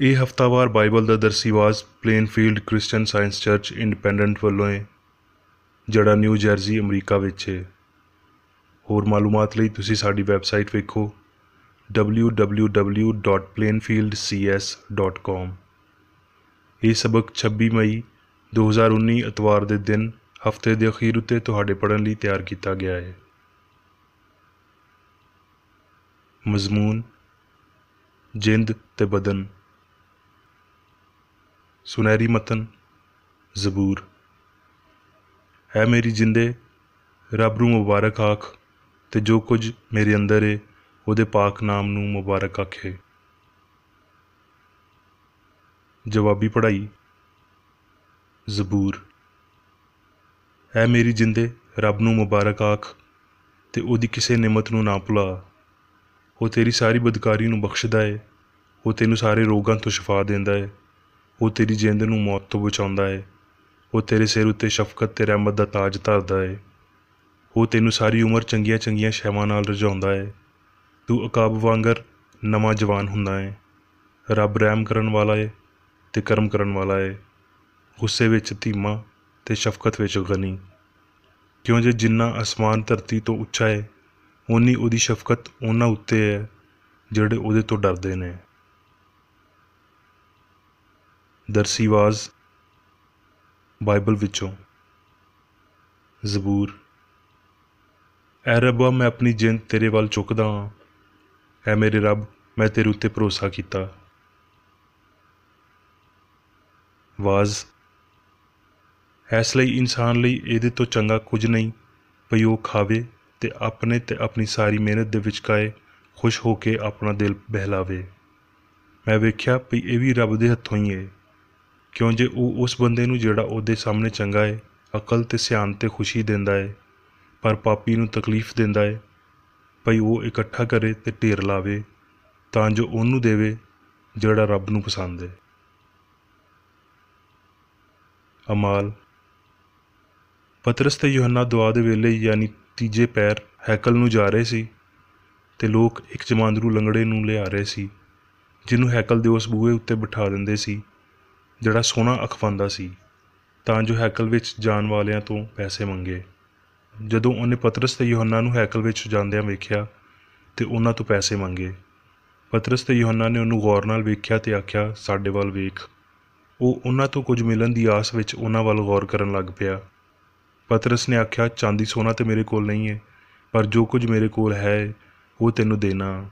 ਇਹ ਹਫ਼ਤਾਵਾਰ ਬਾਈਬਲ ਦਾ ਦਰਸੀ ਆਵਾਜ਼ ਪਲੇਨਫੀਲਡ Christian science church independent ਵੱਲੋਂ ਹੈ, ਜਿਹੜਾ ਨਿਊ ਜਰਸੀ ਅਮਰੀਕਾ ਵਿੱਚ ਹੈ। ਹੋਰ ਮਾਲੂਮਾਤ ਲਈ ਤੁਸੀਂ ਸਾਡੀ ਵੈਬਸਾਈਟ ਵੇਖੋ www.plainfieldcs.com। ਇਹ ਸਬਕ 26 ਮਈ 2019 ਐਤਵਾਰ ਦੇ ਦਿਨ ਹਫ਼ਤੇ ਦੇ ਅਖੀਰ ਉੱਤੇ ਤੁਹਾਡੇ ਪੜ੍ਹਨ ਲਈ ਤਿਆਰ ਕੀਤਾ ਗਿਆ ਹੈ। ਮਜ਼ਮੂਨ, ਜਿੰਦ ਤੇ ਬਦਨ। ਸੁਨਹਿਰੀ ਮਤਨ ਜ਼ਬੂਰ। ਹੈ ਮੇਰੀ ਜਿੰਦੇ, ਰੱਬ ਨੂੰ ਮੁਬਾਰਕ ਆਖ, ਤੇ ਜੋ ਕੁਝ ਮੇਰੇ ਅੰਦਰ ਹੈ ਉਹਦੇ ਪਾਕ ਨਾਮ ਨੂੰ ਮੁਬਾਰਕ ਆਖੇ। ਜਵਾਬੀ ਪੜ੍ਹਾਈ। ਜ਼ਬੂਰ। ਹੈ ਮੇਰੀ ਜਿੰਦੇ, ਰੱਬ ਨੂੰ ਮੁਬਾਰਕ ਆਖ, ਤੇ ਉਹਦੀ ਕਿਸੇ ਨਿਮਤ ਨੂੰ ਨਾ ਭੁਲਾ। ਉਹ ਤੇਰੀ ਸਾਰੀ ਬਦਕਾਰੀ ਨੂੰ ਬਖਸ਼ਦਾ ਹੈ, ਉਹ ਤੈਨੂੰ ਸਾਰੇ ਰੋਗਾਂ ਤੋਂ ਸ਼ਿਫਾ ਦਿੰਦਾ ਹੈ, ਉਹ ਤੇਰੀ ਜਿੰਦ ਨੂੰ ਮੌਤ ਤੋਂ ਬਚਾਉਂਦਾ ਹੈ, ਉਹ ਤੇਰੇ ਸਿਰ ਉੱਤੇ ਸ਼ਫਕਤ ਤੇ ਰਹਿਮਤ ਦਾ ਤਾਜ ਧਰਦਾ ਹੈ, ਉਹ ਤੈਨੂੰ ਸਾਰੀ ਉਮਰ ਚੰਗੀਆਂ ਚੰਗੀਆਂ ਸ਼ੈਵਾਂ ਨਾਲ ਰਜਾਉਂਦਾ ਹੈ। ਤੂੰ ਅਕਾਬ ਵਾਂਗਰ ਨਵਾਂ ਜਵਾਨ ਹੁੰਦਾ ਹੈ। ਰੱਬ ਰਹਿਮ ਕਰਨ ਵਾਲਾ ਹੈ ਤੇ ਕਰਮ ਕਰਨ ਵਾਲਾ ਹੈ, ਗੁੱਸੇ ਵਿੱਚ ਧੀਮਾ ਤੇ ਸ਼ਫਕਤ ਵਿੱਚ ਗਨੀ। ਕਿਉਂ ਜੇ ਜਿੰਨਾ ਅਸਮਾਨ ਧਰਤੀ ਤੋਂ ਉੱਚਾ ਹੈ, ਓਨੀ ਉਹਦੀ ਸ਼ਫਕਤ ਉਹਨਾਂ ਉੱਤੇ ਹੈ ਜਿਹੜੇ ਉਹਦੇ ਤੋਂ ਡਰਦੇ ਨੇ। ਦਰਸੀ ਆਵਾਜ਼ ਬਾਈਬਲ ਵਿੱਚੋਂ। ਜ਼ਬੂਰ। ਐ ਰੱਬਾ, ਮੈਂ ਆਪਣੀ ਜਿੰਦ ਤੇਰੇ ਵੱਲ ਚੁੱਕਦਾ ਹਾਂ। ਐ ਮੇਰੇ ਰੱਬ, ਮੈਂ ਤੇਰੇ ਉੱਤੇ ਭਰੋਸਾ ਕੀਤਾ। ਵਾਜ਼। ਇਸ ਲਈ ਇਨਸਾਨ ਲਈ ਇਹਦੇ ਤੋਂ ਚੰਗਾ ਕੁਝ ਨਹੀਂ ਭਈ ਉਹ ਖਾਵੇ ਤੇ ਆਪਣੇ ਤੇ ਆਪਣੀ ਸਾਰੀ ਮਿਹਨਤ ਦੇ ਵਿਚਕਾਏ ਖੁਸ਼ ਹੋ ਕੇ ਆਪਣਾ ਦਿਲ ਬਹਿਲਾਵੇ। ਮੈਂ ਵੇਖਿਆ ਭਈ ਇਹ ਵੀ ਰੱਬ ਦੇ ਹੱਥੋਂ ਹੀ ਹੈ। ਕਿਉਂ ਜੇ ਉਹ ਉਸ ਬੰਦੇ ਨੂੰ ਜਿਹੜਾ ਉਹਦੇ ਸਾਹਮਣੇ ਚੰਗਾ ਹੈ ਅਕਲ ਤੇ ਸਿਆਣ ਤੇ ਖੁਸ਼ੀ ਦਿੰਦਾ ਹੈ, ਪਰ ਪਾਪੀ ਨੂੰ ਤਕਲੀਫ ਦਿੰਦਾ ਹੈ ਭਈ ਉਹ ਇਕੱਠਾ ਕਰੇ ਤੇ ਢੇਰ ਲਾਵੇ, ਤਾਂ ਜੋ ਉਹਨੂੰ ਦੇਵੇ ਜਿਹੜਾ ਰੱਬ ਨੂੰ ਪਸੰਦ ਹੈ। ਅਮਾਲ। ਪਤਰਸ ਤੇ ਯੂਹੰਨਾ ਦੁਆ ਦੇ ਵੇਲੇ ਯਾਨੀ ਤੀਜੇ ਪੈਰ ਹੈਕਲ ਨੂੰ ਜਾ ਰਹੇ ਸੀ, ਤੇ ਲੋਕ ਇੱਕ ਜਮਾਂਦਰੂ ਲੰਗੜੇ ਨੂੰ ਲਿਆ ਰਹੇ ਸੀ, ਜਿਹਨੂੰ ਹੈਕਲ ਦੇ ਉਸ ਬੂਹੇ ਉੱਤੇ ਬਿਠਾ ਦਿੰਦੇ ਸੀ ਜਿਹੜਾ ਸੋਨਾ ਅਖਵਾਉਂਦਾ ਸੀ, ਤਾਂ ਜੋ ਹੈਕਲ ਵਿੱਚ ਜਾਣ ਵਾਲਿਆਂ ਤੋਂ ਪੈਸੇ ਮੰਗੇ। ਜਦੋਂ ਉਹਨੇ ਪਤਰਸ ਤੇ ਯੂਹੰਨਾ ਨੂੰ ਹੈਕਲ ਵਿੱਚ ਜਾਂਦਿਆਂ ਵੇਖਿਆ ਤੇ ਉਹਨਾਂ ਤੋਂ ਪੈਸੇ ਮੰਗੇ, ਪਤਰਸ ਤੇ ਯੂਹੰਨਾ ਨੇ ਉਹਨੂੰ ਗੌਰ ਨਾਲ ਵੇਖਿਆ ਤੇ ਆਖਿਆ, ਸਾਡੇ ਵੱਲ ਵੇਖ। ਉਹ ਉਹਨਾਂ ਤੋਂ ਕੁਝ ਮਿਲਣ ਦੀ ਆਸ ਵਿੱਚ ਉਹਨਾਂ ਵੱਲ ਗੌਰ ਕਰਨ ਲੱਗ ਪਿਆ। ਪਤਰਸ ਨੇ ਆਖਿਆ, ਚਾਂਦੀ ਸੋਨਾ ਤੇ ਮੇਰੇ ਕੋਲ ਨਹੀਂ ਹੈ, ਪਰ ਜੋ ਕੁਝ ਮੇਰੇ ਕੋਲ ਹੈ ਉਹ ਤੈਨੂੰ ਦੇਣਾ।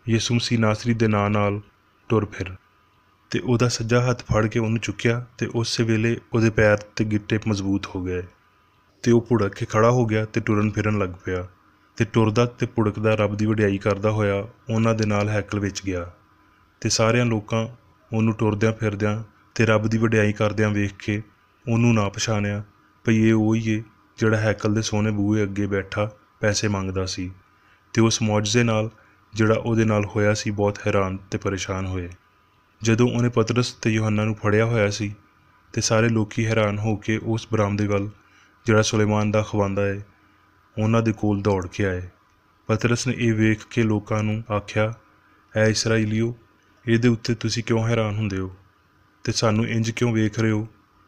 ਯਿਸੂ ਮਸੀਹ ਨਾਸਰੀ ਦੇ ਨਾਂ ਨਾਲ ਟੁਰ ਫਿਰ। ਤੇ ਉਹਦਾ ਸੱਜਾ ਹੱਥ ਫੜ ਕੇ ਉਹਨੂੰ ਚੁੱਕਿਆ, ਤੇ ਉਸੇ ਵੇਲੇ ਉਹਦੇ ਪੈਰ ਤੇ ਗਿੱਟੇ ਮਜ਼ਬੂਤ ਹੋ ਗਏ, ਤੇ ਉਹ ਭੁੜਕ ਕੇ ਖੜਾ ਹੋ ਗਿਆ ਤੇ ਟੁਰਨ ਫਿਰਨ ਲੱਗ ਪਿਆ, ਤੇ ਟੁਰਦਾ ਤੇ ਭੁੜਕਦਾ ਰੱਬ ਦੀ ਵਡਿਆਈ ਕਰਦਾ ਹੋਇਆ ਉਹਨਾਂ ਦੇ ਨਾਲ ਹੈਕਲ ਵਿੱਚ ਗਿਆ। ਤੇ ਸਾਰਿਆਂ ਲੋਕਾਂ ਉਹਨੂੰ ਟੁਰਦਿਆਂ ਫਿਰਦਿਆਂ ਤੇ ਰੱਬ ਦੀ ਵਡਿਆਈ ਕਰਦਿਆਂ ਵੇਖ ਕੇ ਉਹਨੂੰ ਨਾ ਪਛਾਣਿਆ ਭਈ ਇਹ ਉਹੀ ਹੈ ਜਿਹੜਾ ਹੈਕਲ ਦੇ ਸੋਹਣੇ ਬੂਹੇ ਅੱਗੇ ਬੈਠਾ ਪੈਸੇ ਮੰਗਦਾ ਸੀ। ਤੇ ਉਸ ਮੁਆਜਜ਼ੇ ਨਾਲ ਜਿਹੜਾ ਉਹਦੇ ਨਾਲ ਹੋਇਆ ਸੀ ਬਹੁਤ ਹੈਰਾਨ ਤੇ ਪਰੇਸ਼ਾਨ ਹੋਏ। ਜਦੋਂ ਉਹਨੇ ਪਤਰਸ ਤੇ ਯੂਹੰਨਾ ਨੂੰ ਫੜਿਆ ਹੋਇਆ ਸੀ, ਤੇ ਸਾਰੇ ਲੋਕੀ ਹੈਰਾਨ ਹੋ ਕੇ ਉਸ ਬਰਾਮਦੇ ਵੱਲ ਜਿਹੜਾ ਸੁਲੇਮਾਨ ਦਾ ਖਵਾਂਦਾ ਹੈ ਉਹਨਾਂ ਦੇ ਕੋਲ ਦੌੜ ਕੇ ਆਏ। ਪਤਰਸ ਨੇ ਇਹ ਵੇਖ ਕੇ ਲੋਕਾਂ ਨੂੰ ਆਖਿਆ, ਐ ਇਸਰਾਈਲੀਓ, ਇਹਦੇ ਉੱਤੇ ਤੁਸੀਂ ਕਿਉਂ ਹੈਰਾਨ ਹੁੰਦੇ ਹੋ, ਤੇ ਸਾਨੂੰ ਇੰਜ ਕਿਉਂ ਵੇਖ ਰਹੇ ਹੋ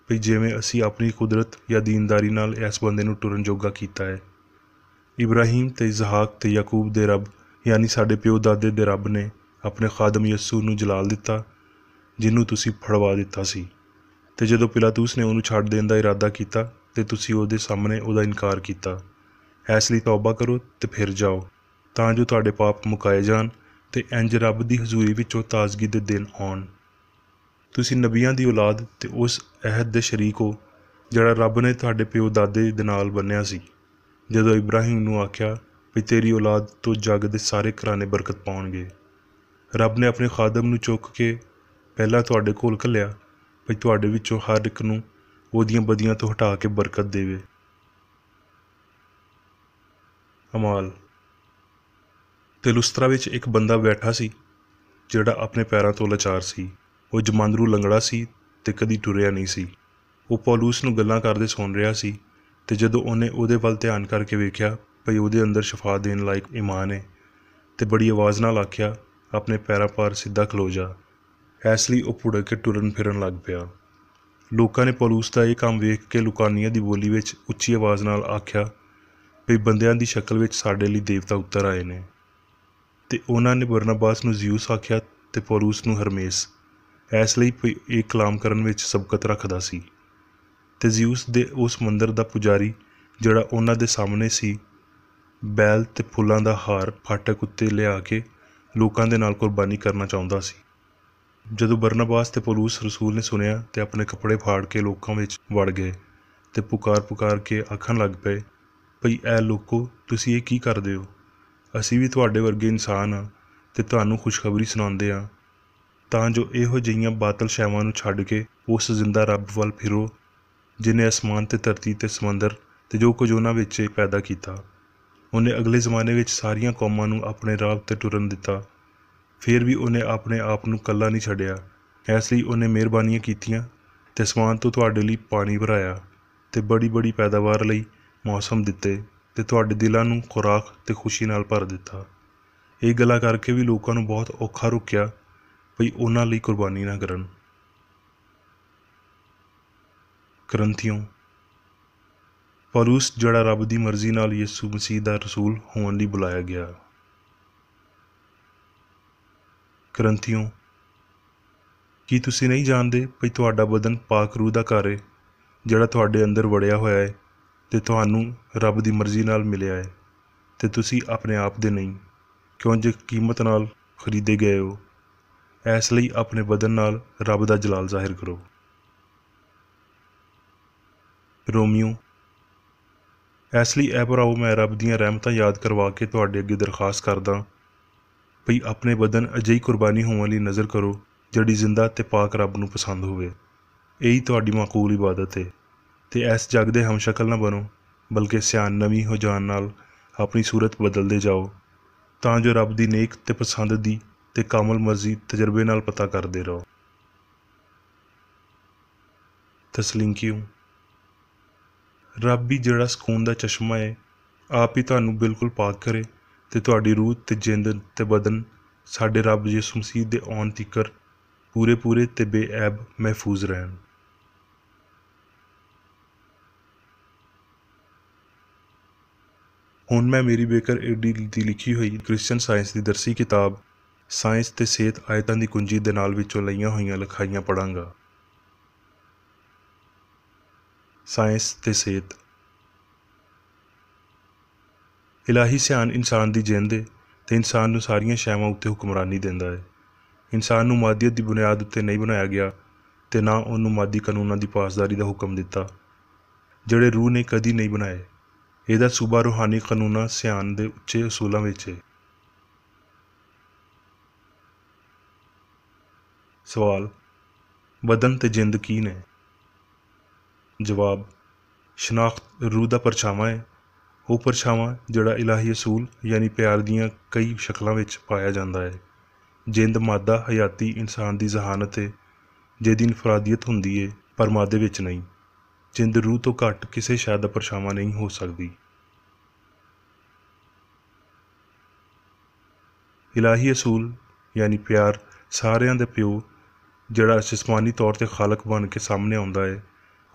ਵੀ ਜਿਵੇਂ ਅਸੀਂ ਆਪਣੀ ਕੁਦਰਤ ਜਾਂ ਦੀਨਦਾਰੀ ਨਾਲ ਇਸ ਬੰਦੇ ਨੂੰ ਟੁਰਨ ਜੋਗਾ ਕੀਤਾ ਹੈ। ਇਬਰਾਹੀਮ ਤੇ ਇਸਹਾਕ ਤੇ ਯਾਕੂਬ ਦੇ ਰੱਬ ਯਾਨੀ ਸਾਡੇ ਪਿਓ ਦਾਦੇ ਦੇ ਰੱਬ ਨੇ ਆਪਣੇ ਖਾਦਮ ਯਸੂ ਨੂੰ ਜਲਾਲ ਦਿੱਤਾ, ਜਿਹਨੂੰ ਤੁਸੀਂ ਫੜਵਾ ਦਿੱਤਾ ਸੀ। ਤੇ ਜਦੋਂ ਪਿਲਾਤੂਸ ਨੇ ਉਹਨੂੰ ਛੱਡ ਦੇਣ ਦਾ ਇਰਾਦਾ ਕੀਤਾ ਤੇ ਤੁਸੀਂ ਉਹਦੇ ਸਾਹਮਣੇ ਉਹਦਾ ਇਨਕਾਰ ਕੀਤਾ। ਇਸ ਲਈ ਤੌਬਾ ਕਰੋ ਤੇ ਫਿਰ ਜਾਓ, ਤਾਂ ਜੋ ਤੁਹਾਡੇ ਪਾਪ ਮੁਕਾਏ ਜਾਣ ਤੇ ਇੰਜ ਰੱਬ ਦੀ ਹਜ਼ੂਰੀ ਵਿੱਚੋਂ ਤਾਜ਼ਗੀ ਦੇ ਦਿਨ ਆਉਣ। ਤੁਸੀਂ ਨਬੀਆਂ ਦੀ ਔਲਾਦ ਤੇ ਉਸ ਅਹਿਦ ਦੇ ਸ਼ਰੀਕ ਹੋ ਜਿਹੜਾ ਰੱਬ ਨੇ ਤੁਹਾਡੇ ਪਿਓ ਦਾਦੇ ਦੇ ਨਾਲ ਬੰਨਿਆ ਸੀ, ਜਦੋਂ ਇਬਰਾਹੀਮ ਨੂੰ ਆਖਿਆ ਵੀ ਤੇਰੀ ਔਲਾਦ ਤੋਂ ਜੱਗ ਦੇ ਸਾਰੇ ਘਰਾਣੇ ਬਰਕਤ ਪਾਉਣਗੇ। ਰੱਬ ਨੇ ਆਪਣੇ ਖਾਦਮ ਨੂੰ ਚੁੱਕ ਕੇ ਪਹਿਲਾਂ ਤੁਹਾਡੇ ਕੋਲ ਘੱਲਿਆ ਵੀ ਤੁਹਾਡੇ ਵਿੱਚੋਂ ਹਰ ਇੱਕ ਨੂੰ ਉਹਦੀਆਂ ਬਦੀਆਂ ਤੋਂ ਹਟਾ ਕੇ ਬਰਕਤ ਦੇਵੇ। ਅਮਾਲ। ਤੇ ਲੁਸਤਰਾ ਵਿੱਚ ਇੱਕ ਬੰਦਾ ਬੈਠਾ ਸੀ ਜਿਹੜਾ ਆਪਣੇ ਪੈਰਾਂ ਤੋਂ ਲਾਚਾਰ ਸੀ। ਉਹ ਜਮਾਂਦਰੂ ਲੰਗੜਾ ਸੀ ਤੇ ਕਦੀ ਟੁਰਿਆ ਨਹੀਂ ਸੀ। ਉਹ ਪੌਲੂਸ ਨੂੰ ਗੱਲਾਂ ਕਰਦੇ ਸੁਣ ਰਿਹਾ ਸੀ, ਤੇ ਜਦੋਂ ਉਹਨੇ ਉਹਦੇ ਵੱਲ ਧਿਆਨ ਕਰਕੇ ਵੇਖਿਆ ਭਈ ਉਹਦੇ ਅੰਦਰ ਸ਼ਫਾ ਦੇਣ ਲਾਇਕ ਈਮਾਨ ਹੈ, ਤੇ ਬੜੀ ਆਵਾਜ਼ ਨਾਲ ਆਖਿਆ, ਆਪਣੇ ਪੈਰਾਂ ਭਾਰ ਸਿੱਧਾ ਖਲੋ ਜਾ। ਇਸ ਲਈ ਉਹ ਭੁੜਕ ਕੇ ਟੁਰਨ ਫਿਰਨ ਲੱਗ ਪਿਆ। ਲੋਕਾਂ ਨੇ ਪੌਲੁਸ ਦਾ ਇਹ ਕੰਮ ਵੇਖ ਕੇ ਲੁਕਾਨੀਆ ਦੀ ਬੋਲੀ ਵਿੱਚ ਉੱਚੀ ਆਵਾਜ਼ ਨਾਲ ਆਖਿਆ ਵੀ ਬੰਦਿਆਂ ਦੀ ਸ਼ਕਲ ਵਿੱਚ ਸਾਡੇ ਲਈ ਦੇਵਤਾ ਉੱਤਰ ਆਏ ਨੇ। ਅਤੇ ਉਹਨਾਂ ਨੇ ਬਰਨਬਾਸ ਨੂੰ ਜ਼ਿਊਸ ਆਖਿਆ ਅਤੇ ਪੌਲੁਸ ਨੂੰ ਹਰਮੇਸ, ਇਸ ਲਈ ਇਹ ਕਲਾਮ ਕਰਨ ਵਿੱਚ ਸਬਕਤ ਰੱਖਦਾ ਸੀ। ਅਤੇ ਜ਼ਿਊਸ ਦੇ ਉਸ ਮੰਦਰ ਦਾ ਪੁਜਾਰੀ ਜਿਹੜਾ ਉਹਨਾਂ ਦੇ ਸਾਹਮਣੇ ਸੀ, ਬੈਲ ਅਤੇ ਫੁੱਲਾਂ ਦਾ ਹਾਰ ਫਾਟਕ ਉੱਤੇ ਲਿਆ ਕੇ ਲੋਕਾਂ ਦੇ ਨਾਲ ਕੁਰਬਾਨੀ ਕਰਨਾ ਚਾਹੁੰਦਾ ਸੀ। ਜਦੋਂ ਬਰਨਬਾਸ ਅਤੇ ਪੌਲੁਸ ਰਸੂਲ ਨੇ ਸੁਣਿਆ ਅਤੇ ਆਪਣੇ ਕੱਪੜੇ ਫਾੜ ਕੇ ਲੋਕਾਂ ਵਿੱਚ ਵੜ ਗਏ ਅਤੇ ਪੁਕਾਰ ਕੇ ਆਖਣ ਲੱਗ ਪਏ ਭਈ ਐ ਲੋਕੋ, ਤੁਸੀਂ ਇਹ ਕੀ ਕਰਦੇ ਹੋ? ਅਸੀਂ ਵੀ ਤੁਹਾਡੇ ਵਰਗੇ ਇਨਸਾਨ ਹਾਂ ਅਤੇ ਤੁਹਾਨੂੰ ਖੁਸ਼ਖਬਰੀ ਸੁਣਾਉਂਦੇ ਹਾਂ, ਤਾਂ ਜੋ ਇਹੋ ਜਿਹੀਆਂ ਬਾਤਲ ਸ਼ੈਵਾਂ ਨੂੰ ਛੱਡ ਕੇ ਉਸ ਜ਼ਿੰਦਾ ਰੱਬ ਵੱਲ ਫਿਰੋ ਜਿਹਨੇ ਅਸਮਾਨ ਅਤੇ ਧਰਤੀ ਅਤੇ ਸਮੁੰਦਰ ਅਤੇ ਜੋ ਕੁਝ ਉਹਨਾਂ ਵਿੱਚ ਪੈਦਾ ਕੀਤਾ। ਉਹਨੇ ਅਗਲੇ ਜ਼ਮਾਨੇ ਵਿੱਚ ਸਾਰੀਆਂ ਕੌਮਾਂ ਨੂੰ ਆਪਣੇ ਰਾਹ ਉੱਤੇ ਟੁਰਨ ਦਿੱਤਾ। ਫਿਰ ਵੀ ਉਹਨੇ ਆਪਣੇ ਆਪ ਨੂੰ ਇਕੱਲਾ ਨਹੀਂ ਛੱਡਿਆ। ਇਸ ਲਈ ਉਹਨੇ ਮਿਹਰਬਾਨੀਆਂ ਕੀਤੀਆਂ ਅਤੇ ਅਸਮਾਨ ਤੋਂ ਤੁਹਾਡੇ ਲਈ ਪਾਣੀ ਭਰਾਇਆ ਅਤੇ ਬੜੀ ਪੈਦਾਵਾਰ ਲਈ ਮੌਸਮ ਦਿੱਤੇ ਅਤੇ ਤੁਹਾਡੇ ਦਿਲਾਂ ਨੂੰ ਖੁਰਾਕ ਅਤੇ ਖੁਸ਼ੀ ਨਾਲ ਭਰ ਦਿੱਤਾ। ਇਹ ਗੱਲਾਂ ਕਰਕੇ ਵੀ ਲੋਕਾਂ ਨੂੰ ਬਹੁਤ ਔਖਾ ਰੋਕਿਆ ਭਈ ਉਹਨਾਂ ਲਈ ਕੁਰਬਾਨੀ ਨਾ ਕਰਨ। ਕਰੰਥੀਓ, ਪੌਲੁਸ ਜਿਹੜਾ ਰੱਬ ਦੀ ਮਰਜ਼ੀ ਨਾਲ ਯਿਸੂ ਮਸੀਹ ਦਾ ਰਸੂਲ ਹੋਣ ਲਈ ਬੁਲਾਇਆ ਗਿਆ। ਕਰੰਥੀਓ, ਕੀ ਤੁਸੀਂ ਨਹੀਂ ਜਾਣਦੇ ਭਈ ਤੁਹਾਡਾ ਬਦਨ ਪਾਕ ਰੂਹ ਦਾ ਘਰ ਹੈ ਜਿਹੜਾ ਤੁਹਾਡੇ ਅੰਦਰ ਵੜਿਆ ਹੋਇਆ ਹੈ ਅਤੇ ਤੁਹਾਨੂੰ ਰੱਬ ਦੀ ਮਰਜ਼ੀ ਨਾਲ ਮਿਲਿਆ ਹੈ ਅਤੇ ਤੁਸੀਂ ਆਪਣੇ ਆਪ ਦੇ ਨਹੀਂ, ਕਿਉਂ ਜੇ ਕੀਮਤ ਨਾਲ ਖਰੀਦੇ ਗਏ ਹੋ। ਇਸ ਲਈ ਆਪਣੇ ਬਦਨ ਨਾਲ ਰੱਬ ਦਾ ਜਲਾਲ ਜ਼ਾਹਿਰ ਕਰੋ। ਰੋਮੀਓ, ਇਸ ਲਈ ਇਹ ਭਰਾਓ, ਮੈਂ ਰੱਬ ਦੀਆਂ ਰਹਿਮਤਾਂ ਯਾਦ ਕਰਵਾ ਕੇ ਤੁਹਾਡੇ ਅੱਗੇ ਦਰਖਾਸਤ ਕਰਦਾ ਭਈ ਆਪਣੇ ਬਦਨ ਅਜਿਹੀ ਕੁਰਬਾਨੀ ਹੋਣ ਲਈ ਨਜ਼ਰ ਕਰੋ ਜਿਹੜੀ ਜ਼ਿੰਦਾ ਅਤੇ ਪਾਕ ਰੱਬ ਨੂੰ ਪਸੰਦ ਹੋਵੇ। ਇਹੀ ਤੁਹਾਡੀ ਮਾਕੂਲ ਇਬਾਦਤ ਹੈ। ਅਤੇ ਇਸ ਜੱਗ ਦੇ ਹਮਸ਼ਕਲ ਨਾ ਬਣੋ, ਬਲਕਿ ਸਿਆਣ ਨਵੀਂ ਹੋ ਜਾਣ ਨਾਲ ਆਪਣੀ ਸੂਰਤ ਬਦਲਦੇ ਜਾਓ, ਤਾਂ ਜੋ ਰੱਬ ਦੀ ਨੇਕ ਅਤੇ ਪਸੰਦ ਦੀ ਅਤੇ ਕਾਮਲ ਮਰਜ਼ੀ ਤਜਰਬੇ ਨਾਲ ਪਤਾ ਕਰਦੇ ਰਹੋ। ਤਸਲੀਂਕੀਓ, ਰੱਬ ਹੀ ਜਿਹੜਾ ਸਕੂਨ ਦਾ ਚਸ਼ਮਾ ਹੈ, ਆਪ ਹੀ ਤੁਹਾਨੂੰ ਬਿਲਕੁਲ ਪਾਕ ਕਰੇ ਅਤੇ ਤੁਹਾਡੀ ਰੂਹ ਅਤੇ ਜਿੰਦ ਅਤੇ ਬਦਨ ਸਾਡੇ ਰੱਬ ਯਿਸੂ ਮਸੀਹ ਦੇ ਆਉਣ ਤੀਕਰ ਪੂਰੇ ਅਤੇ ਬੇਐਬ ਮਹਿਫੂਜ਼ ਰਹਿਣ। ਹੁਣ ਮੈਂ ਮੇਰੀ ਬੇਕਰ ਏਡੀ ਦੀ ਲਿਖੀ ਹੋਈ ਕ੍ਰਿਸਚਨ ਸਾਇੰਸ ਦੀ ਦਰਸੀ ਕਿਤਾਬ ਸਾਇੰਸ ਤੇ ਸਿਹਤ ਆਇਤਾਂ ਦੀ ਕੁੰਜੀ ਦੇ ਨਾਲ ਵਿੱਚੋਂ ਲਈਆਂ ਹੋਈਆਂ ਲਿਖਾਈਆਂ ਪੜ੍ਹਾਂਗਾ। ਸਾਇੰਸ ਤੇ ਸਿਹਤ। ਇਲਾਹੀ ਸਿਆਣ ਇਨਸਾਨ ਦੀ ਜਿੰਦ ਹੈ ਅਤੇ ਇਨਸਾਨ ਨੂੰ ਸਾਰੀਆਂ ਸ਼ੈਵਾਂ ਉੱਤੇ ਹੁਕਮਰਾਨੀ ਦਿੰਦਾ ਹੈ। ਇਨਸਾਨ ਨੂੰ ਮਾਦੀਅਤ ਦੀ ਬੁਨਿਆਦ ਉੱਤੇ ਨਹੀਂ ਬਣਾਇਆ ਗਿਆ ਅਤੇ ਨਾ ਉਹਨੂੰ ਮਾਦੀ ਕਾਨੂੰਨਾਂ ਦੀ ਪਾਸਦਾਰੀ ਦਾ ਹੁਕਮ ਦਿੱਤਾ ਜਿਹੜੇ ਰੂਹ ਨੇ ਕਦੀ ਨਹੀਂ ਬਣਾਏ। ਇਹਦਾ ਸੂਬਾ ਰੂਹਾਨੀ ਕਾਨੂੰਨਾਂ ਸਿਆਣ ਦੇ ਉੱਚੇ ਅਸੂਲਾਂ ਵਿੱਚ ਹੈ। ਸਵਾਲ, ਬਦਨ ਤੇ ਜਿੰਦ ਕੀ ਨੇ? ਜਵਾਬ, ਸ਼ਨਾਖਤ ਰੂਹ ਦਾ ਪਰਛਾਵਾਂ ਹੈ। ਉਹ ਪਰਛਾਵਾਂ ਜਿਹੜਾ ਇਲਾਹੀ ਅਸੂਲ ਯਾਨੀ ਪਿਆਰ ਦੀਆਂ ਕਈ ਸ਼ਕਲਾਂ ਵਿੱਚ ਪਾਇਆ ਜਾਂਦਾ ਹੈ। ਜਿੰਦ ਮਾਦਾ ਹਯਾਤੀ ਇਨਸਾਨ ਦੀ ਜ਼ਹਾਨਤ ਹੈ ਜਿਹਦੀ ਇਨਫਰਾਦੀਅਤ ਹੁੰਦੀ ਹੈ ਪਰ ਮਾਦੇ ਵਿੱਚ ਨਹੀਂ। ਜਿੰਦ ਰੂਹ ਤੋਂ ਘੱਟ ਕਿਸੇ ਸ਼ੈ ਦਾ ਪਰਛਾਵਾਂ ਨਹੀਂ ਹੋ ਸਕਦੀ। ਇਲਾਹੀ ਅਸੂਲ ਯਾਨੀ ਪਿਆਰ ਸਾਰਿਆਂ ਦੇ ਪਿਓ ਜਿਹੜਾ ਜਿਸਮਾਨੀ ਤੌਰ 'ਤੇ ਖਾਲਕ ਬਣ ਕੇ ਸਾਹਮਣੇ ਆਉਂਦਾ ਹੈ,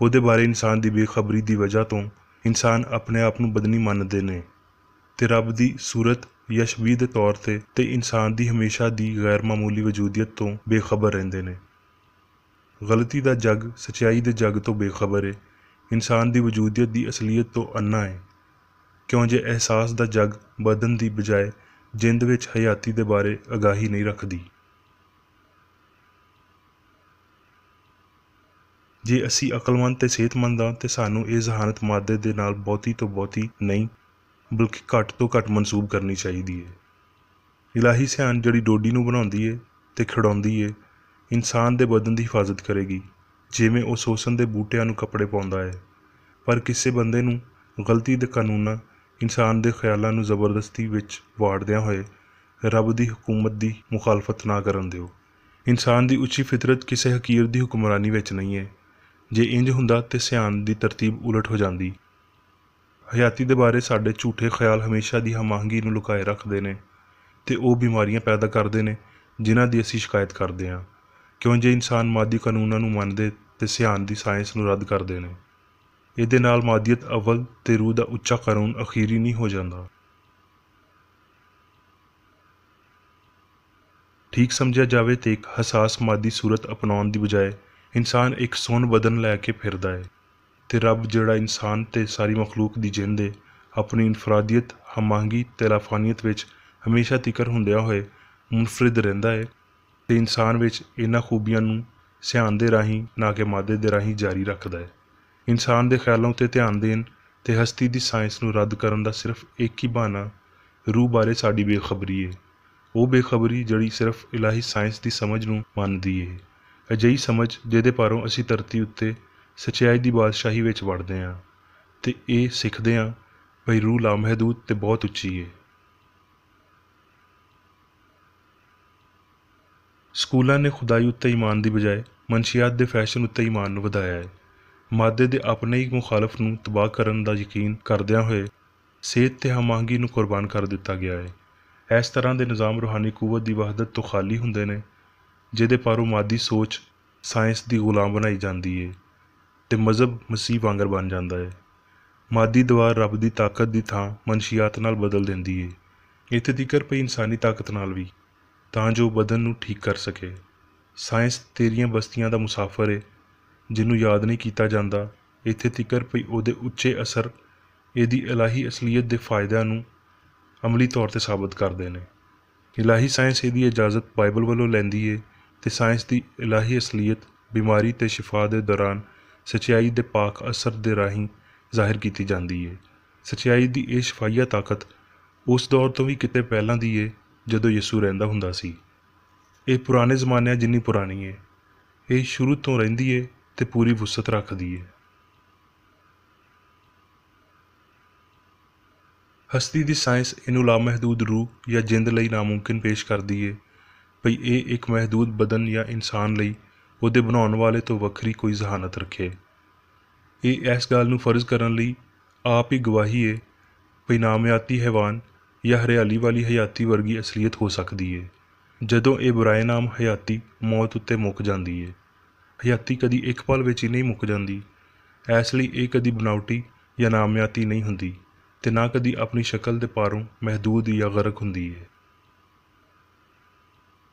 ਉਹਦੇ ਬਾਰੇ ਇਨਸਾਨ ਦੀ ਬੇਖਬਰੀ ਦੀ ਵਜ੍ਹਾ ਤੋਂ ਇਨਸਾਨ ਆਪਣੇ ਆਪ ਨੂੰ ਬਦਨੀ ਮੰਨਦੇ ਨੇ ਅਤੇ ਰੱਬ ਦੀ ਸੂਰਤ ਜਾਂ ਸ਼ਬੀਹ ਦੇ ਤੌਰ 'ਤੇ ਇਨਸਾਨ ਦੀ ਹਮੇਸ਼ਾ ਦੀ ਗੈਰ ਮਾਮੂਲੀ ਵਜੂਦੀਅਤ ਤੋਂ ਬੇਖਬਰ ਰਹਿੰਦੇ ਨੇ। ਗਲਤੀ ਦਾ ਜੱਗ ਸੱਚਾਈ ਦੇ ਜੱਗ ਤੋਂ ਬੇਖਬਰ ਹੈ। ਇਨਸਾਨ ਦੀ ਵਜੂਦੀਅਤ ਦੀ ਅਸਲੀਅਤ ਤੋਂ ਅੰਨਾ ਹੈ, ਕਿਉਂ ਜੇ ਅਹਿਸਾਸ ਦਾ ਜੱਗ ਬਦਨ ਦੀ ਬਜਾਏ ਜਿੰਦ ਵਿੱਚ ਹਯਾਤੀ ਦੇ ਬਾਰੇ ਅਗਾਹੀ ਨਹੀਂ ਰੱਖਦੀ। ਜੇ ਅਸੀਂ ਅਕਲਮੰਦ ਅਤੇ ਸਿਹਤਮੰਦ ਹਾਂ ਤਾਂ ਸਾਨੂੰ ਇਹ ਜ਼ਹਾਨਤ ਮਾਦੇ ਦੇ ਨਾਲ ਬਹੁਤੀ ਤੋਂ ਬਹੁਤੀ ਨਹੀਂ ਬਲਕਿ ਘੱਟ ਤੋਂ ਘੱਟ ਮਨਸੂਬ ਕਰਨੀ ਚਾਹੀਦੀ ਹੈ। ਇਲਾਹੀ ਸਿਆਣ ਜਿਹੜੀ ਡੋਡੀ ਨੂੰ ਬਣਾਉਂਦੀ ਹੈ ਅਤੇ ਖਿਡਾਉਂਦੀ ਹੈ, ਇਨਸਾਨ ਦੇ ਬਦਨ ਦੀ ਹਿਫਾਜ਼ਤ ਕਰੇਗੀ ਜਿਵੇਂ ਉਹ ਸੋਸਨ ਦੇ ਬੂਟਿਆਂ ਨੂੰ ਕੱਪੜੇ ਪਾਉਂਦਾ ਹੈ। ਪਰ ਕਿਸੇ ਬੰਦੇ ਨੂੰ ਗਲਤੀ ਦੇ ਕਾਨੂੰਨਾਂ ਇਨਸਾਨ ਦੇ ਖਿਆਲਾਂ ਨੂੰ ਜ਼ਬਰਦਸਤੀ ਵਿੱਚ ਵਾੜਦਿਆਂ ਹੋਏ ਰੱਬ ਦੀ ਹਕੂਮਤ ਦੀ ਮੁਖਾਲਫਤ ਨਾ ਕਰਨ ਦਿਓ। ਇਨਸਾਨ ਦੀ ਉੱਚੀ ਫਿਤਰਤ ਕਿਸੇ ਹਕੀਰ ਦੀ ਹੁਕਮਰਾਨੀ ਵਿੱਚ ਨਹੀਂ ਹੈ। ਜੇ ਇੰਜ ਹੁੰਦਾ ਤਾਂ ਸਿਆਣ ਦੀ ਤਰਤੀਬ ਉਲਟ ਹੋ ਜਾਂਦੀ। ਹਯਾਤੀ ਦੇ ਬਾਰੇ ਸਾਡੇ ਝੂਠੇ ਖਿਆਲ ਹਮੇਸ਼ਾ ਦੀ ਹਮਾਹੰਗੀ ਨੂੰ ਲੁਕਾਏ ਰੱਖਦੇ ਨੇ ਅਤੇ ਉਹ ਬਿਮਾਰੀਆਂ ਪੈਦਾ ਕਰਦੇ ਨੇ ਜਿਨ੍ਹਾਂ ਦੀ ਅਸੀਂ ਸ਼ਿਕਾਇਤ ਕਰਦੇ ਹਾਂ। ਕਿਉਂ ਜੇ ਇਨਸਾਨ ਮਾਦੀ ਕਾਨੂੰਨਾਂ ਨੂੰ ਮੰਨਦੇ ਤੇ ਸਿਆਣ ਦੀ ਸਾਇੰਸ ਨੂੰ ਰੱਦ ਕਰਦੇ ਨੇ। ਇਹਦੇ ਨਾਲ ਮਾਦੀਅਤ ਅਵਲ ਤੇ ਰੂਹ ਦਾ ਉੱਚਾ ਕਾਨੂੰਨ ਅਖੀਰੀ ਨਹੀਂ ਹੋ ਜਾਂਦਾ। ਠੀਕ ਸਮਝਿਆ ਜਾਵੇ ਤੇ ਇੱਕ ਹਸਾਸ ਮਾਦੀ ਸੂਰਤ ਅਪਣਾਉਣ ਦੀ ਬਜਾਏ ਇਨਸਾਨ ਇੱਕ ਸੁੰਨ ਬਦਨ ਲੈ ਕੇ ਫਿਰਦਾ ਹੈ, ਤੇ ਰੱਬ ਜਿਹੜਾ ਇਨਸਾਨ ਤੇ ਸਾਰੀ ਮਖਲੂਕ ਦੀ ਜਿੰਦ ਹੈ, ਆਪਣੀ ਇਨਫਰਾਦੀਅਤ, ਹਮਾਂਗੀ ਤੇ ਲਾਫਾਨੀਅਤ ਵਿੱਚ ਹਮੇਸ਼ਾ ਤਿਕਰ ਹੁੰਦਿਆਂ ਹੋਏ ਮੁਨਫਰਿਦ ਰਹਿੰਦਾ ਹੈ, ਤੇ ਇਨਸਾਨ ਵਿੱਚ ਇਹਨਾਂ ਖੂਬੀਆਂ ਨੂੰ ਸਿਆਣ ਦੇ ਰਾਹੀਂ ਨਾ ਕਿ ਮਾਦੇ ਦੇ ਰਾਹੀਂ ਜਾਰੀ ਰੱਖਦਾ ਹੈ। ਇਨਸਾਨ ਦੇ ਖਿਆਲਾਂ ਉੱਤੇ ਧਿਆਨ ਦੇਣ ਤੇ ਹਸਤੀ ਦੀ ਸਾਇੰਸ ਨੂੰ ਰੱਦ ਕਰਨ ਦਾ ਸਿਰਫ ਇੱਕ ਹੀ ਬਹਾਨਾ ਰੂਹ ਬਾਰੇ ਸਾਡੀ ਬੇਖਬਰੀ ਹੈ। ਉਹ ਬੇਖਬਰੀ ਜਿਹੜੀ ਸਿਰਫ ਇਲਾਹੀ ਸਾਇੰਸ ਦੀ ਸਮਝ ਨੂੰ ਮੰਨਦੀ ਹੈ, ਅਜਿਹੀ ਸਮਝ ਜਿਹਦੇ ਪਾਰੋਂ ਅਸੀਂ ਧਰਤੀ ਉੱਤੇ ਸੱਚਾਈ ਦੀ ਬਾਦਸ਼ਾਹੀ ਵਿੱਚ ਵੜਦੇ ਹਾਂ ਤੇ ਇਹ ਸਿੱਖਦੇ ਹਾਂ ਭਈ ਰੂਹ ਲਾਮਹਦੂਦ ਤੇ ਬਹੁਤ ਉੱਚੀ ਹੈ। ਸਕੂਲਾਂ ਨੇ ਖੁਦਾਈ ਉੱਤੇ ਈਮਾਨ ਦੀ ਬਜਾਏ ਮਨਸ਼ੀਆਤ ਦੇ ਫੈਸ਼ਨ ਉੱਤੇ ਈਮਾਨ ਨੂੰ ਵਧਾਇਆ ਹੈ। ਮਾਦੇ ਦੇ ਆਪਣੇ ਹੀ ਮੁਖਾਲਫ ਨੂੰ ਤਬਾਹ ਕਰਨ ਦਾ ਯਕੀਨ ਕਰਦਿਆਂ ਹੋਏ ਸਿਹਤ ਤੇ ਹਮਾਂਗੀ ਨੂੰ ਕੁਰਬਾਨ ਕਰ ਦਿੱਤਾ ਗਿਆ ਹੈ। ਇਸ ਤਰ੍ਹਾਂ ਦੇ ਨਿਜ਼ਾਮ ਰੂਹਾਨੀ ਕੂਵਤ ਦੀ ਵਹਦਤ ਤੋਂ ਖਾਲੀ ਹੁੰਦੇ ਨੇ, ਜਿਹਦੇ ਪਾਰੋਂ ਮਾਦੀ ਸੋਚ ਸਾਇੰਸ ਦੀ ਗੁਲਾਮ ਬਣਾਈ ਜਾਂਦੀ ਹੈ ਤੇ ਮਜ਼ਹਬ ਮਸੀਹ ਵਾਂਗਰ ਬਣ ਜਾਂਦਾ ਹੈ। ਮਾਦੀ ਦੁਆ ਰੱਬ ਦੀ ਤਾਕਤ ਦੀ ਥਾਂ ਮਨਸ਼ੀਆਤ ਨਾਲ ਬਦਲ ਦਿੰਦੀ ਹੈ, ਇੱਥੇ ਤੀਕਰ ਪਈ ਇਨਸਾਨੀ ਤਾਕਤ ਨਾਲ ਵੀ, ਤਾਂ ਜੋ ਬਦਨ ਨੂੰ ਠੀਕ ਕਰ ਸਕੇ। ਸਾਇੰਸ ਤੇਰੀਆਂ ਬਸਤੀਆਂ ਦਾ ਮੁਸਾਫਰ ਹੈ, ਜਿਹਨੂੰ ਯਾਦ ਨਹੀਂ ਕੀਤਾ ਜਾਂਦਾ, ਇੱਥੇ ਤੀਕਰ ਪਈ ਉਹਦੇ ਉੱਚੇ ਅਸਰ ਇਹਦੀ ਇਲਾਹੀ ਅਸਲੀਅਤ ਦੇ ਫਾਇਦਿਆਂ ਨੂੰ ਅਮਲੀ ਤੌਰ 'ਤੇ ਸਾਬਤ ਕਰਦੇ ਨੇ। ਇਲਾਹੀ ਸਾਇੰਸ ਇਹਦੀ ਇਜਾਜ਼ਤ ਬਾਈਬਲ ਵੱਲੋਂ ਲੈਂਦੀ ਹੈ ਤੇ ਸਾਇੰਸ ਦੀ ਇਲਾਹੀ ਅਸਲੀਅਤ ਬਿਮਾਰੀ ਤੇ ਸ਼ਿਫਾ ਦੇ ਦੌਰਾਨ ਸੱਚਾਈ ਦੇ ਪਾਕ ਅਸਰ ਦੇ ਰਾਹੀਂ ਜ਼ਾਹਿਰ ਕੀਤੀ ਜਾਂਦੀ ਹੈ। ਸੱਚਾਈ ਦੀ ਇਹ ਸ਼ਿਫਾਈਆ ਤਾਕਤ ਉਸ ਦੌਰ ਤੋਂ ਵੀ ਕਿਤੇ ਪਹਿਲਾਂ ਦੀ ਹੈ ਜਦੋਂ ਯਿਸੂ ਰਹਿੰਦਾ ਹੁੰਦਾ ਸੀ। ਇਹ ਪੁਰਾਣੇ ਜ਼ਮਾਨਿਆਂ ਜਿੰਨੀ ਪੁਰਾਣੀ ਹੈ, ਇਹ ਸ਼ੁਰੂ ਤੋਂ ਰਹਿੰਦੀ ਹੈ ਤੇ ਪੂਰੀ ਵੁਸਅਤ ਰੱਖਦੀ ਹੈ। ਹਸਤੀ ਦੀ ਸਾਇੰਸ ਇਹਨੂੰ ਲਾਮਹਦੂਦ ਰੂਹ ਜਾਂ ਜਿੰਦ ਲਈ ਨਾਮੁਮਕਿਨ ਪੇਸ਼ ਕਰਦੀ ਹੈ ਭਈ ਇਹ ਇੱਕ ਮਹਿਦੂਦ ਬਦਨ ਜਾਂ ਇਨਸਾਨ ਲਈ ਉਹਦੇ ਬਣਾਉਣ ਵਾਲੇ ਤੋਂ ਵੱਖਰੀ ਕੋਈ ਜ਼ਹਾਨਤ ਰੱਖੇ। ਇਹ ਇਸ ਗੱਲ ਨੂੰ ਫਰਜ਼ ਕਰਨ ਲਈ ਆਪ ਹੀ ਗਵਾਹੀ ਹੈ ਭਈ ਨਾਮਿਆਤੀ ਹੈਵਾਨ ਜਾਂ ਹਰਿਆਲੀ ਵਾਲੀ ਹਯਾਤੀ ਵਰਗੀ ਅਸਲੀਅਤ ਹੋ ਸਕਦੀ ਹੈ, ਜਦੋਂ ਇਹ ਬੁਰਾਏ ਨਾਮ ਹਯਾਤੀ ਮੌਤ ਉੱਤੇ ਮੁੱਕ ਜਾਂਦੀ ਹੈ। ਹਯਾਤੀ ਕਦੀ ਇੱਕ ਪਲ ਵਿੱਚ ਹੀ ਨਹੀਂ ਮੁੱਕ ਜਾਂਦੀ, ਇਸ ਲਈ ਇਹ ਕਦੀ ਬਨਾਵਟੀ ਜਾਂ ਨਾਮਿਆਤੀ ਨਹੀਂ ਹੁੰਦੀ ਤੇ ਨਾ ਕਦੀ ਆਪਣੀ ਸ਼ਕਲ ਦੇ ਪਾਰੋਂ ਮਹਿਦੂਦ ਜਾਂ ਗਰਕ ਹੁੰਦੀ ਹੈ।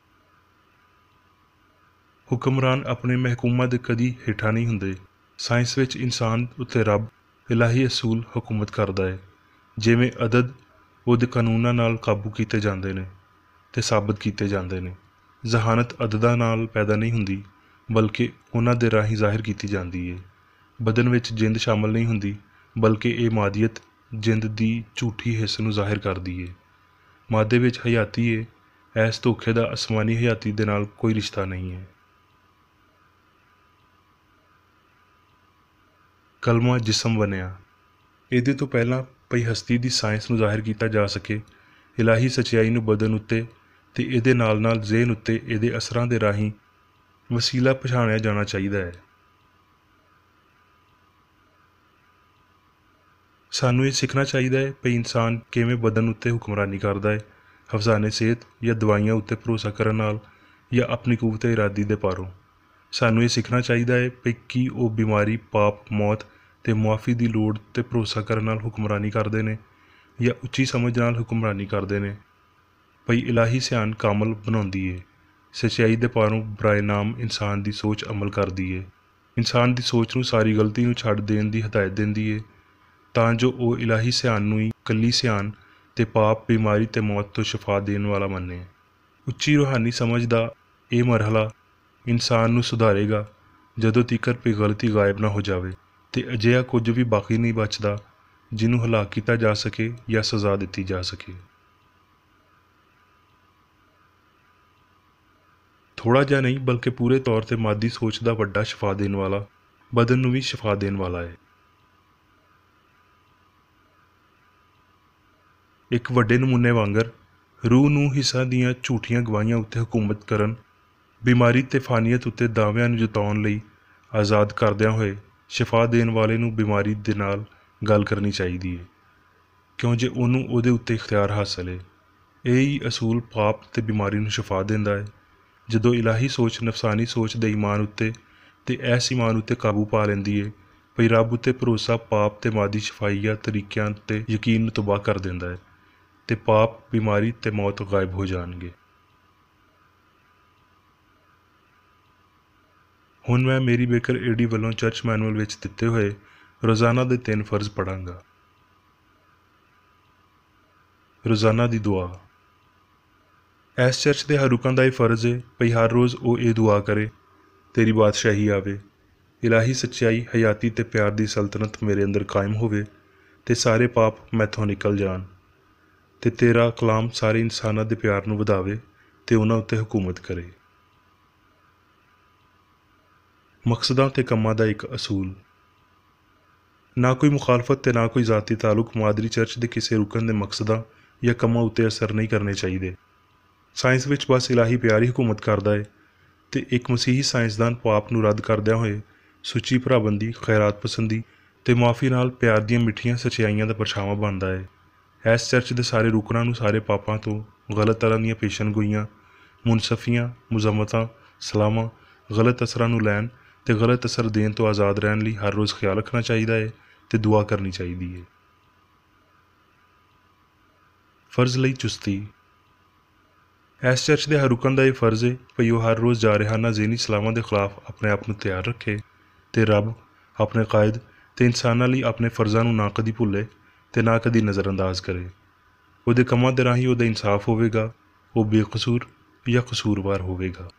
ਹੁਕਮਰਾਨ ਆਪਣੇ ਮਹਿਕੂਮਾਂ ਦੇ ਕਦੀ ਹੇਠਾਂ ਨਹੀਂ ਹੁੰਦੇ। ਸਾਇੰਸ ਵਿੱਚ ਇਨਸਾਨ ਉੱਤੇ ਰੱਬ ਇਲਾਹੀ ਅਸੂਲ ਹਕੂਮਤ ਕਰਦਾ ਹੈ, ਜਿਵੇਂ ਅਦਦ ਉਹਦੇ ਕਾਨੂੰਨਾਂ ਨਾਲ ਕਾਬੂ ਕੀਤੇ ਜਾਂਦੇ ਨੇ ਤੇ ਸਾਬਤ ਕੀਤੇ ਜਾਂਦੇ ਨੇ। ਜ਼ਹਾਨਤ ਅਦਦਾਂ ਨਾਲ ਪੈਦਾ ਨਹੀਂ ਹੁੰਦੀ, ਬਲਕਿ ਉਹਨਾਂ ਦੇ ਰਾਹੀਂ ਜ਼ਾਹਿਰ ਕੀਤੀ ਜਾਂਦੀ ਹੈ। ਬਦਨ ਵਿੱਚ ਜਿੰਦ ਸ਼ਾਮਲ ਨਹੀਂ ਹੁੰਦੀ, ਬਲਕਿ ਇਹ ਮਾਦੀਅਤ ਜਿੰਦ ਦੀ ਝੂਠੀ ਹਿੱਸ ਨੂੰ ਜ਼ਾਹਿਰ ਕਰਦੀ ਹੈ। ਮਾਦੇ ਵਿੱਚ ਹਯਾਤੀ ਹੈ, ਇਸ ਧੋਖੇ ਦਾ ਅਸਮਾਨੀ ਹਯਾਤੀ ਦੇ ਨਾਲ ਕੋਈ ਰਿਸ਼ਤਾ ਨਹੀਂ ਹੈ। ਕਲਮਾ ਜਿਸਮ ਬਣਿਆ। ਇਹਦੇ ਤੋਂ ਪਹਿਲਾਂ ਪਈ ਹਸਤੀ ਦੀ ਸਾਇੰਸ ਨੂੰ ਜ਼ਾਹਿਰ ਕੀਤਾ ਜਾ ਸਕੇ, ਇਲਾਹੀ ਸੱਚਾਈ ਨੂੰ ਬਦਨ ਉੱਤੇ ਤੇ ਇਹਦੇ ਨਾਲ ਨਾਲ ਜ਼ੇਨ ਉੱਤੇ ਇਹਦੇ ਅਸਰਾਂ ਦੇ ਰਾਹੀਂ ਵਸੀਲਾ ਪਛਾਣਿਆ ਜਾਣਾ ਚਾਹੀਦਾ ਹੈ। ਸਾਨੂੰ ਇਹ ਸਿੱਖਣਾ ਚਾਹੀਦਾ ਹੈ ਕਿ ਇਨਸਾਨ ਕਿਵੇਂ ਬਦਨ ਉੱਤੇ ਹੁਕਮਰਾਨੀ ਕਰਦਾ ਹੈ, ਹਫਜ਼ਾਨੇ ਸਿਹਤ ਜਾਂ ਦਵਾਈਆਂ ਉੱਤੇ ਭਰੋਸਾ ਕਰਨ ਨਾਲ ਜਾਂ ਆਪਣੀ ਕੂਵਤ ਇਰਾਦੀ ਦੇ ਪਾਰੋਂ। ਸਾਨੂੰ ਇਹ ਸਿੱਖਣਾ ਚਾਹੀਦਾ ਹੈ ਕਿ ਕੀ ਉਹ ਬਿਮਾਰੀ, ਪਾਪ, ਮੌਤ ਤੇ ਮੁਆਫੀ ਦੀ ਲੋੜ 'ਤੇ ਭਰੋਸਾ ਕਰਨ ਨਾਲ ਹੁਕਮਰਾਨੀ ਕਰਦੇ ਨੇ ਜਾਂ ਉੱਚੀ ਸਮਝ ਨਾਲ ਹੁਕਮਰਾਨੀ ਕਰਦੇ ਨੇ। ਭਈ ਇਲਾਹੀ ਸਿਆਣ ਕਾਮਲ ਬਣਾਉਂਦੀ ਹੈ, ਸੱਚਾਈ ਦੇ ਪਾਰੋਂ ਬਰਾਏ ਨਾਮ ਇਨਸਾਨ ਦੀ ਸੋਚ ਅਮਲ ਕਰਦੀ ਹੈ, ਇਨਸਾਨ ਦੀ ਸੋਚ ਨੂੰ ਸਾਰੀ ਗਲਤੀ ਨੂੰ ਛੱਡ ਦੇਣ ਦੀ ਹਦਾਇਤ ਦਿੰਦੀ ਹੈ, ਤਾਂ ਜੋ ਉਹ ਇਲਾਹੀ ਸਿਆਣ ਨੂੰ ਹੀ ਇਕੱਲੀ ਸਿਆਣ ਤੇ ਪਾਪ, ਬਿਮਾਰੀ ਤੇ ਮੌਤ ਤੋਂ ਸ਼ਿਫਾ ਦੇਣ ਵਾਲਾ ਮੰਨੇ। ਉੱਚੀ ਰੂਹਾਨੀ ਸਮਝ ਦਾ ਇਹ ਮਰਹਲਾ ਇਨਸਾਨ ਨੂੰ ਸੁਧਾਰੇਗਾ ਜਦੋਂ ਤੀਕਰ ਪਈ ਗਲਤੀ ਗਾਇਬ ਨਾ ਹੋ ਜਾਵੇ ਤੇ ਅਜਿਹਾ ਕੁਝ ਵੀ ਬਾਕੀ ਨਹੀਂ ਬਚਦਾ ਜਿਹਨੂੰ ਹਲਾਕ ਕੀਤਾ ਜਾ ਸਕੇ ਜਾਂ ਸਜ਼ਾ ਦਿੱਤੀ ਜਾ ਸਕੇ। ਥੋੜ੍ਹਾ ਜਿਹਾ ਨਹੀਂ ਬਲਕਿ ਪੂਰੇ ਤੌਰ 'ਤੇ ਮਾਦੀ ਸੋਚ ਦਾ ਵੱਡਾ ਸ਼ਿਫਾ ਦੇਣ ਵਾਲਾ ਬਦਨ ਨੂੰ ਵੀ ਸ਼ਿਫਾ ਦੇਣ ਵਾਲਾ ਹੈ। ਇੱਕ ਵੱਡੇ ਨਮੂਨੇ ਵਾਂਗਰ ਰੂਹ ਨੂੰ ਹਿੱਸਾ ਦੀਆਂ ਝੂਠੀਆਂ ਗਵਾਹੀਆਂ ਉੱਤੇ ਹਕੂਮਤ ਕਰਨ, ਬਿਮਾਰੀ ਤੇ ਫਾਨੀਅਤ ਉੱਤੇ ਦਾਅਵਿਆਂ ਨੂੰ ਜਿਤਾਉਣ ਲਈ ਆਜ਼ਾਦ ਕਰਦਿਆਂ ਹੋਏ ਸ਼ਿਫਾ ਦੇਣ ਵਾਲੇ ਨੂੰ ਬਿਮਾਰੀ ਦੇ ਨਾਲ ਗੱਲ ਕਰਨੀ ਚਾਹੀਦੀ ਹੈ, ਕਿਉਂ ਜੇ ਉਹਨੂੰ ਉਹਦੇ ਉੱਤੇ ਇਖਤਿਆਰ ਹਾਸਲ ਹੈ। ਇਹ ਹੀ ਅਸੂਲ ਪਾਪ ਤੇ ਬਿਮਾਰੀ ਨੂੰ ਸ਼ਿਫਾ ਦਿੰਦਾ ਹੈ। ਜਦੋਂ ਇਲਾਹੀ ਸੋਚ ਨਫਸਾਨੀ ਸੋਚ ਦੇ ਈਮਾਨ ਉੱਤੇ ਤੇ ਐਸ ਈਮਾਨ ਉੱਤੇ ਕਾਬੂ ਪਾ ਲੈਂਦੀ ਏ ਭਈ ਰੱਬ ਉੱਤੇ ਭਰੋਸਾ ਪਾਪ ਤੇ ਮਾਦੀ ਸ਼ਫਾਈਆ ਤਰੀਕਿਆਂ ਉੱਤੇ ਯਕੀਨ ਨੂੰ ਤਬਾਹ ਕਰ ਦਿੰਦਾ ਹੈ ਤੇ ਪਾਪ, ਬਿਮਾਰੀ ਤੇ ਮੌਤ ਗਾਇਬ ਹੋ ਜਾਣਗੇ। ਹੁਣ ਮੈਂ ਮੇਰੀ ਬੇਕਰ ਏਡੀ ਵੱਲੋਂ ਚਰਚ ਮੈਨੂਅਲ ਵਿੱਚ ਦਿੱਤੇ ਹੋਏ ਰੋਜ਼ਾਨਾ ਦੇ 3 ਫਰਜ਼ ਪੜ੍ਹਾਂਗਾ। ਰੋਜ਼ਾਨਾ ਦੀ ਦੁਆ। ਇਸ ਚਰਚ ਦੇ ਹਰ ਰੁਕਨ ਦਾ ਇਹ ਫਰਜ਼ ਹੈ ਭਈ ਹਰ ਰੋਜ਼ ਉਹ ਇਹ ਦੁਆ ਕਰੇ, ਤੇਰੀ ਬਾਦਸ਼ਾਹੀ ਆਵੇ, ਇਲਾਹੀ ਸੱਚਾਈ, ਹਯਾਤੀ ਤੇ ਪਿਆਰ ਦੀ ਸਲਤਨਤ ਮੇਰੇ ਅੰਦਰ ਕਾਇਮ ਹੋਵੇ ਤੇ ਸਾਰੇ ਪਾਪ ਮੈਥੋਂ ਨਿਕਲ ਜਾਣ ਤੇ ਤੇਰਾ ਕਲਾਮ ਸਾਰੇ ਇਨਸਾਨਾਂ ਦੇ ਪਿਆਰ ਨੂੰ ਵਧਾਵੇ ਤੇ ਉਹਨਾਂ ਉੱਤੇ ਹਕੂਮਤ ਕਰੇ। ਮਕਸਦਾਂ ਤੇ ਕੰਮਾਂ ਦਾ ਇੱਕ ਅਸੂਲ। ਨਾ ਕੋਈ ਮੁਖਾਲਫਤ ਤੇ ਨਾ ਕੋਈ ਜ਼ਾਤੀ ਤਾਲੁਕ ਮਾਦਰੀ ਚਰਚ ਦੇ ਕਿਸੇ ਰੁਕਨ ਦੇ ਮਕਸਦਾਂ ਜਾਂ ਕੰਮਾਂ ਉੱਤੇ ਅਸਰ ਨਹੀਂ ਕਰਨੇ ਚਾਹੀਦੇ। ਸਾਇੰਸ ਵਿੱਚ ਬਸ ਇਲਾਹੀ ਪਿਆਰ ਹੀ ਹਕੂਮਤ ਕਰਦਾ ਹੈ ਤੇ ਇੱਕ ਮਸੀਹੀ ਸਾਇੰਸਦਾਨ ਪਾਪ ਨੂੰ ਰੱਦ ਕਰਦਿਆਂ ਹੋਏ ਸੁੱਚੀ ਭਰਾਬੰਦੀ, ਖੈਰਾਤ ਪਸੰਦੀ ਤੇ ਮੁਆਫੀ ਨਾਲ ਪਿਆਰ ਦੀਆਂ ਮਿੱਠੀਆਂ ਸੱਚਾਈਆਂ ਦਾ ਪਰਛਾਵਾਂ ਬਣਦਾ ਹੈ। ਇਸ ਚਰਚ ਦੇ ਸਾਰੇ ਰੁਕਨਾਂ ਨੂੰ ਸਾਰੇ ਪਾਪਾਂ ਤੋਂ, ਗਲਤ ਤਰ੍ਹਾਂ ਦੀਆਂ ਪੇਸ਼ਨਗੋਈਆਂ, ਮੁਨਸਫੀਆਂ, ਮੁਜ਼ੰਮਤਾਂ, ਸਲਾਮਾਂ, ਗਲਤ ਅਸਰਾਂ ਨੂੰ ਲੈਣ ਤੇ ਗਲਤ ਅਸਰ ਦੇਣ ਤੋਂ ਆਜ਼ਾਦ ਰਹਿਣ ਲਈ ਹਰ ਰੋਜ਼ ਖਿਆਲ ਰੱਖਣਾ ਚਾਹੀਦਾ ਹੈ ਤੇ ਦੁਆ ਕਰਨੀ ਚਾਹੀਦੀ ਹੈ। ਫਰਜ਼ ਲਈ ਚੁਸਤੀ। ਇਸ ਚਰਚ ਦੇ ਹਰ ਰੁਕਨ ਦਾ ਇਹ ਫਰਜ਼ ਹੈ ਭਈ ਉਹ ਹਰ ਰੋਜ਼ ਜਾਰਹਾਨਾ ਜ਼ਹਿਨੀ ਸਲਾਮਾਂ ਦੇ ਖਿਲਾਫ ਆਪਣੇ ਆਪ ਨੂੰ ਤਿਆਰ ਰੱਖੇ ਤੇ ਰੱਬ, ਆਪਣੇ ਕਾਇਦ ਤੇ ਇਨਸਾਨਾਂ ਲਈ ਆਪਣੇ ਫਰਜ਼ਾਂ ਨੂੰ ਨਾ ਕਦੀ ਭੁੱਲੇ ਤੇ ਨਾ ਕਦੀ ਨਜ਼ਰਅੰਦਾਜ਼ ਕਰੇ। ਉਹਦੇ ਕੰਮਾਂ ਦੇ ਰਾਹੀਂ ਉਹਦਾ ਇਨਸਾਫ ਹੋਵੇਗਾ, ਉਹ ਬੇਕਸੂਰ ਜਾਂ ਕਸੂਰਵਾਰ ਹੋਵੇਗਾ।